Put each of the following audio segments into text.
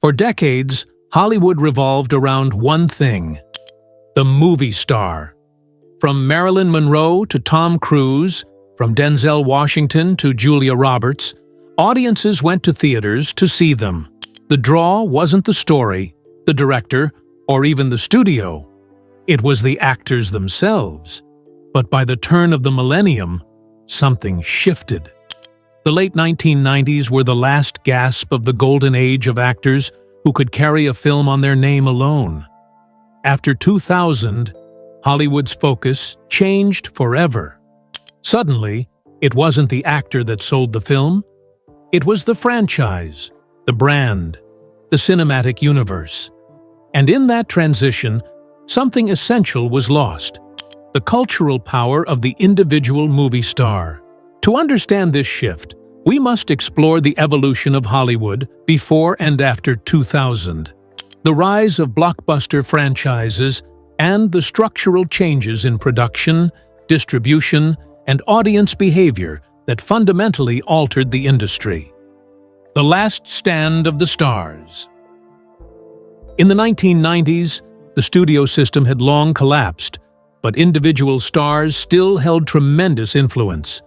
For decades, Hollywood revolved around one thing: the movie star. From Marilyn Monroe to Tom Cruise, from Denzel Washington to Julia Roberts, audiences went to theaters to see them. The draw wasn't the story, the director, or even the studio. It was the actors themselves. But by the turn of the millennium, something shifted. The late 1990s were the last gasp of the golden age of actors who could carry a film on their name alone. After 2000, Hollywood's focus changed forever. Suddenly, it wasn't the actor that sold the film. It was the franchise, the brand, the cinematic universe. And in that transition, something essential was lost: the cultural power of the individual movie star. To understand this shift, we must explore the evolution of Hollywood before and after 2000, the rise of blockbuster franchises, and the structural changes in production, distribution, and audience behavior that fundamentally altered the industry. The last stand of the stars. In the 1990s, the studio system had long collapsed, but individual stars still held tremendous influence.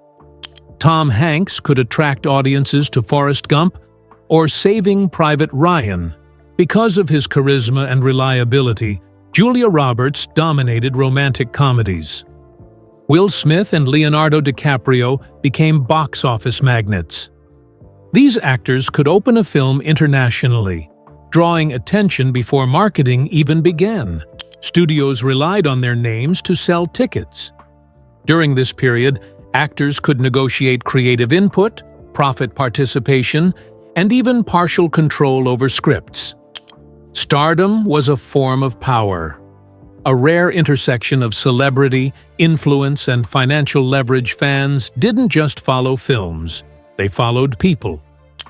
Tom Hanks could attract audiences to Forrest Gump or Saving Private Ryan. Because of his charisma and reliability, Julia Roberts dominated romantic comedies. Will Smith and Leonardo DiCaprio became box office magnets. These actors could open a film internationally, drawing attention before marketing even began. Studios relied on their names to sell tickets. During this period, actors could negotiate creative input, profit participation, and even partial control over scripts. Stardom was a form of power, a rare intersection of celebrity, influence, and financial leverage. Fans didn't just follow films, they followed people.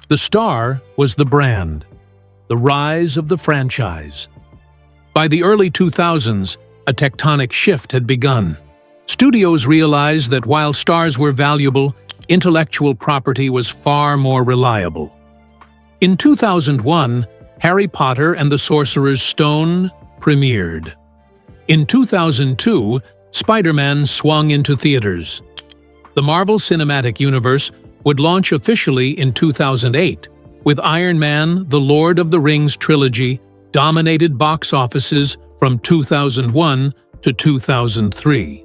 The star was the brand, the rise of the franchise. By the early 2000s, a tectonic shift had begun. Studios realized that while stars were valuable, intellectual property was far more reliable. In 2001, Harry Potter and the Sorcerer's Stone premiered. In 2002, Spider-Man swung into theaters. The Marvel Cinematic Universe would launch officially in 2008, with Iron Man: The Lord of the Rings trilogy dominated box offices from 2001 to 2003.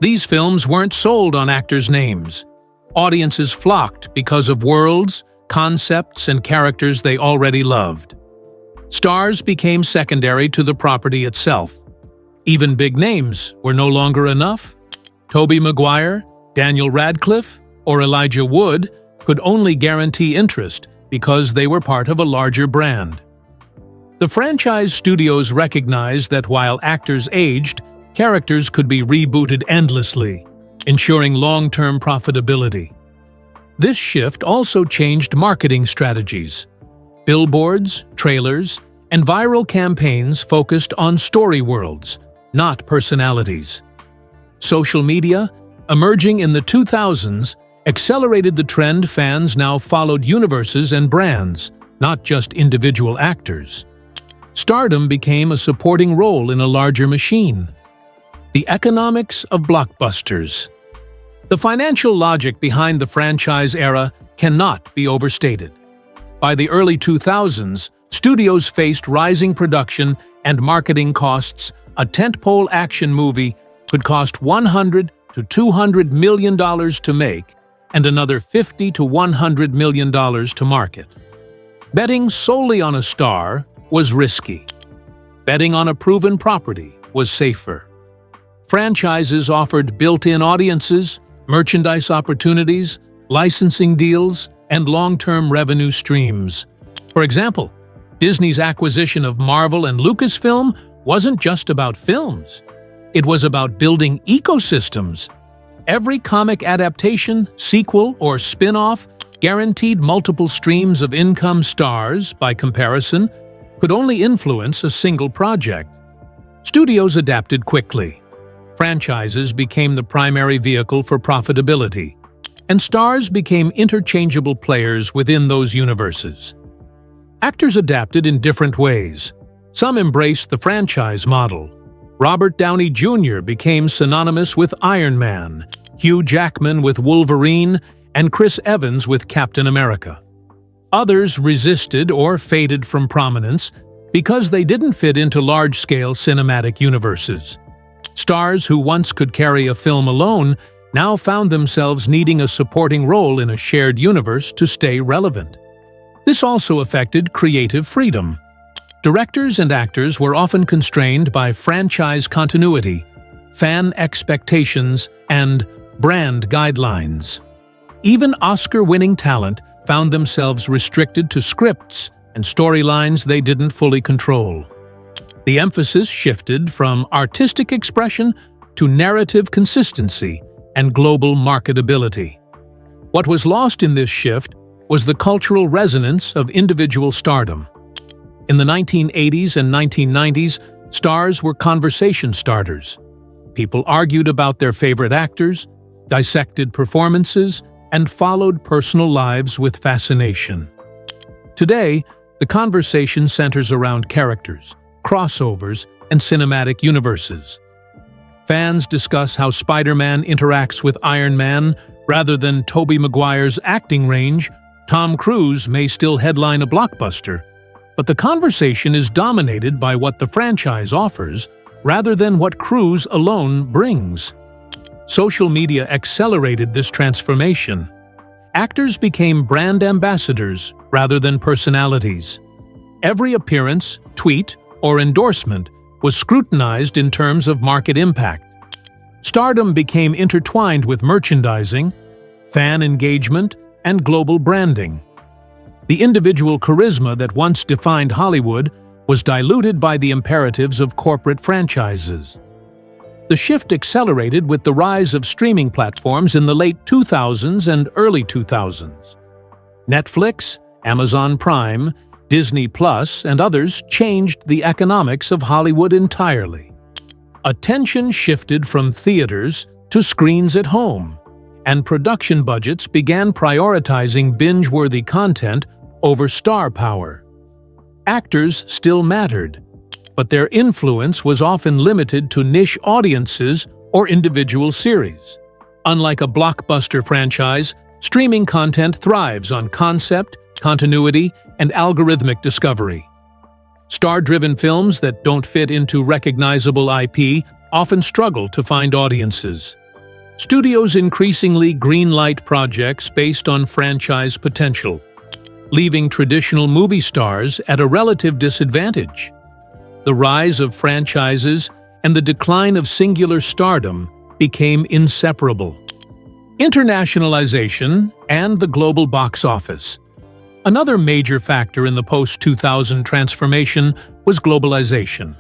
These films weren't sold on actors' names. Audiences flocked because of worlds, concepts, and characters they already loved. Stars became secondary to the property itself. Even big names were no longer enough. Tobey Maguire, Daniel Radcliffe, or Elijah Wood could only guarantee interest because they were part of a larger brand. The franchise studios recognized that while actors aged, characters could be rebooted endlessly, ensuring long-term profitability. This shift also changed marketing strategies. Billboards, trailers, and viral campaigns focused on story worlds, not personalities. Social media, emerging in the 2000s, accelerated the trend. Fans now followed universes and brands, not just individual actors. Stardom became a supporting role in a larger machine. The Economics of Blockbusters. The financial logic behind the franchise era cannot be overstated. By the early 2000s, studios faced rising production and marketing costs. A tentpole action movie could cost $100 to $200 million to make and another $50 to $100 million to market. Betting solely on a star was risky. Betting on a proven property was safer. Franchises offered built-in audiences, merchandise opportunities, licensing deals, and long-term revenue streams. For example, Disney's acquisition of Marvel and Lucasfilm wasn't just about films. It was about building ecosystems. Every comic adaptation, sequel, or spin-off guaranteed multiple streams of income. Stars, by comparison, could only influence a single project. Studios adapted quickly. Franchises became the primary vehicle for profitability, and stars became interchangeable players within those universes. Actors adapted in different ways. Some embraced the franchise model. Robert Downey Jr. became synonymous with Iron Man, Hugh Jackman with Wolverine, and Chris Evans with Captain America. Others resisted or faded from prominence because they didn't fit into large-scale cinematic universes. Stars who once could carry a film alone now found themselves needing a supporting role in a shared universe to stay relevant. This also affected creative freedom. Directors and actors were often constrained by franchise continuity, fan expectations, and brand guidelines. Even Oscar-winning talent found themselves restricted to scripts and storylines they didn't fully control. The emphasis shifted from artistic expression to narrative consistency and global marketability. What was lost in this shift was the cultural resonance of individual stardom. In the 1980s and 1990s, stars were conversation starters. People argued about their favorite actors, dissected performances, and followed personal lives with fascination. Today, the conversation centers around characters, crossovers, and cinematic universes. Fans discuss how Spider-Man interacts with Iron Man rather than Tobey Maguire's acting range. Tom Cruise may still headline a blockbuster, but the conversation is dominated by what the franchise offers rather than what Cruise alone brings. Social media accelerated this transformation. Actors became brand ambassadors rather than personalities. Every appearance, tweet, or endorsement was scrutinized in terms of market impact. Stardom became intertwined with merchandising, fan engagement, and global branding. The individual charisma that once defined Hollywood was diluted by the imperatives of corporate franchises. The shift accelerated with the rise of streaming platforms in the late 2000s and early 2000s. Netflix, Amazon Prime, Disney Plus, and others changed the economics of Hollywood entirely. Attention shifted from theaters to screens at home, and production budgets began prioritizing binge-worthy content over star power. Actors still mattered, but their influence was often limited to niche audiences or individual series. Unlike a blockbuster franchise, streaming content thrives on concept, continuity, and algorithmic discovery. Star-driven films that don't fit into recognizable IP often struggle to find audiences. Studios increasingly greenlight projects based on franchise potential, leaving traditional movie stars at a relative disadvantage. The rise of franchises and the decline of singular stardom became inseparable. Internationalization and the global box office. Another major factor in the post-2000 transformation was globalization.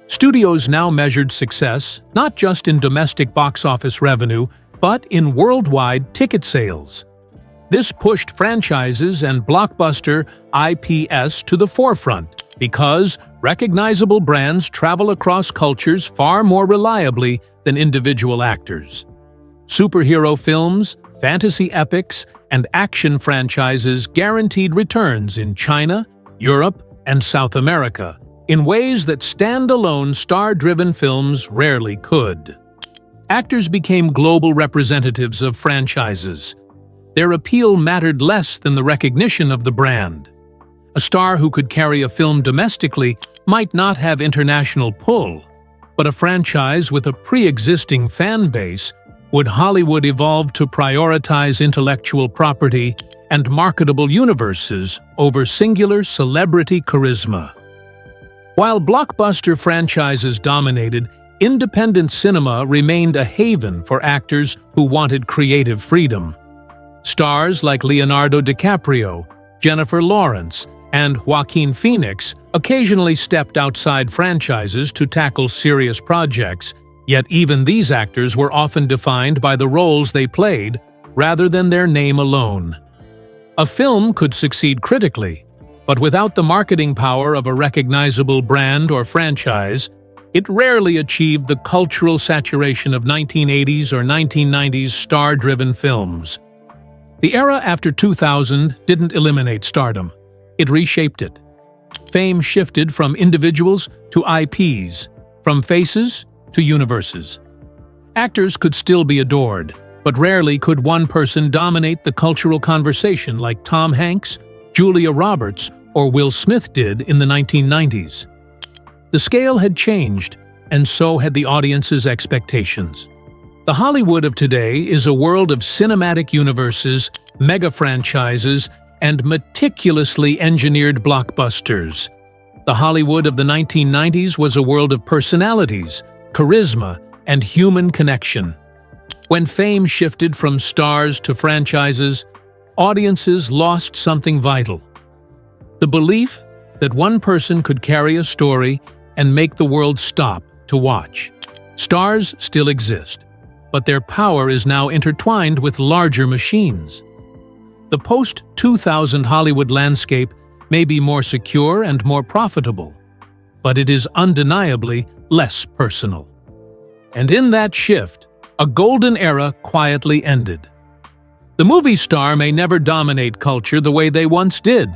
Studios now measured success not just in domestic box office revenue, but in worldwide ticket sales. This pushed franchises and blockbuster IPs to the forefront because recognizable brands travel across cultures far more reliably than individual actors. Superhero films, fantasy epics, and action franchises guaranteed returns in China, Europe, and South America in ways that standalone star-driven films rarely could. Actors became global representatives of franchises. Their appeal mattered less than the recognition of the brand. A star who could carry a film domestically might not have international pull, but a franchise with a pre-existing fan base would. Hollywood evolve to prioritize intellectual property and marketable universes over singular celebrity charisma. While blockbuster franchises dominated, independent cinema remained a haven for actors who wanted creative freedom. Stars like Leonardo DiCaprio, Jennifer Lawrence, and Joaquin Phoenix occasionally stepped outside franchises to tackle serious projects, yet even these actors were often defined by the roles they played rather than their name alone. A film could succeed critically, but without the marketing power of a recognizable brand or franchise, it rarely achieved the cultural saturation of 1980s or 1990s star-driven films. The era after 2000 didn't eliminate stardom. It reshaped it. Fame shifted from individuals to IPs, from faces to universes. Actors could still be adored, but rarely could one person dominate the cultural conversation like Tom Hanks, Julia Roberts, or Will Smith did in the 1990s. The scale had changed, and so had the audience's expectations. The Hollywood of today is a world of cinematic universes, mega franchises, and meticulously engineered blockbusters. The Hollywood of the 1990s was a world of personalities, charisma, and human connection. When fame shifted from stars to franchises, audiences lost something vital. The belief that one person could carry a story and make the world stop to watch. Stars still exist, but their power is now intertwined with larger machines. The post-2000 Hollywood landscape may be more secure and more profitable, but it is undeniably less personal. And in that shift, a golden era quietly ended. The movie star may never dominate culture the way they once did,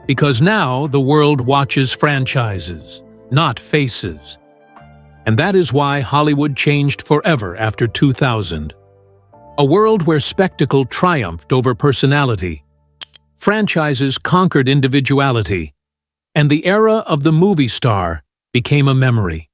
because now the world watches franchises, not faces. And that is why Hollywood changed forever after 2000. A world where spectacle triumphed over personality, franchises conquered individuality, and the era of the movie star became a memory.